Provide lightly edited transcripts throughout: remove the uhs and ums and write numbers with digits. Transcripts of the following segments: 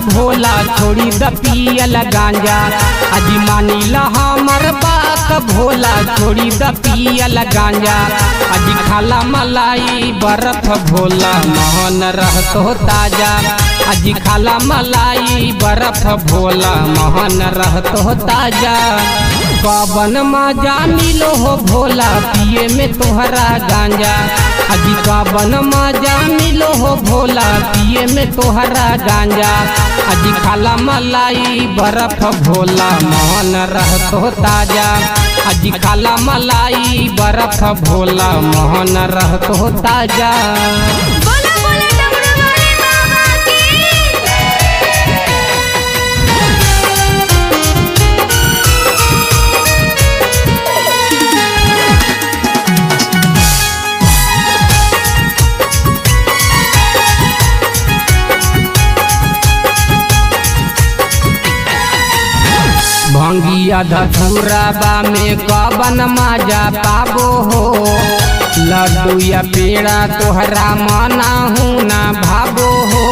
भोला छोड़ी द पियल गांजा। अजी मानीला हमर बात भोला छोड़ी द पियल गांजा। अजी खाला मलाई बर्फ भोला मोहन रहतो ताजा। अजी खाला मलाई बर्फ भोला मोहन रहतो ताजा। कवन मजा मिलो हो भोला पिए में तोहरा गांजा। अजी कवन मजा मिलो हो भोला पिए में तोहरा गांजा। अजी खाला मलाई बर्फ भोला मोहन रहतो ताजा। अजी खाला मलाई बर्फ भोला मोहन रहतो ताजा। भंगिया धतूराबा में कवन मजा पाबो हो। लड्डू या पेड़ा तोहरा मना हूँ ना भाबो हो।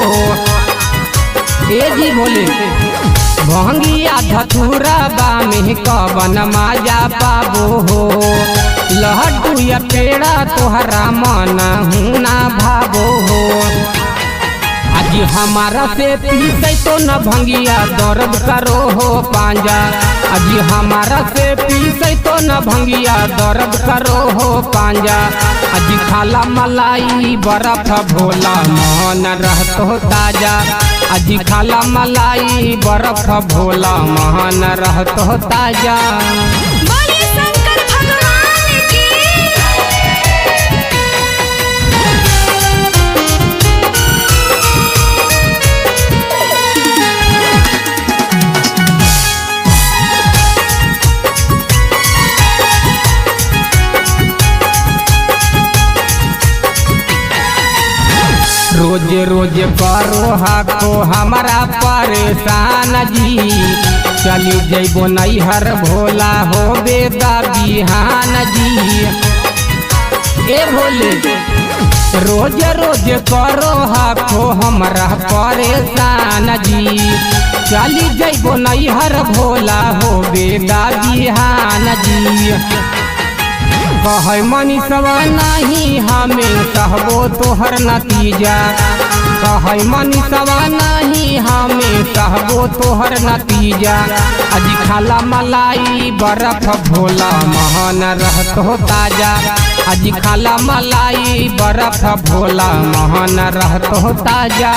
ए जी बोले भंगिया धतूराबा में कवन मजा पाबो हो। लड्डू या पेड़ा तोहरा मना हूँ ना भाबो हो। अजी हमारा से पीसे तो न भंगिया दर्द करो हो पांजा। अजी हमारा से पीसे तो न भंगिया दर्द करो हो पांजा। अजी खाला मलाई बर्फ भोला मोहन रहतो ताजा। अजी खाला मलाई बर्फ भोला मोहन रहतो ताजा। रोज रोज करो हाको हमारा परेशान जी। चली जैबो नैहर भोला हो बेदा बिहान जी। ए भोले रोज रोज करो हाको हमारा परेशान जी। चली जैबो नैहर भोला हो बेदा बिहान जी। कहे मनीषवा नहीं हमें कहबो तोहर नतीजा। कहे मनीषवा नहीं हमें कहबो तोहर नतीजा। अजी खाला मलाई बर्फ भोला मोहन रहतो ताजा। अजी खाला मलाई बर्फ भोला मोहन रहतो ताजा।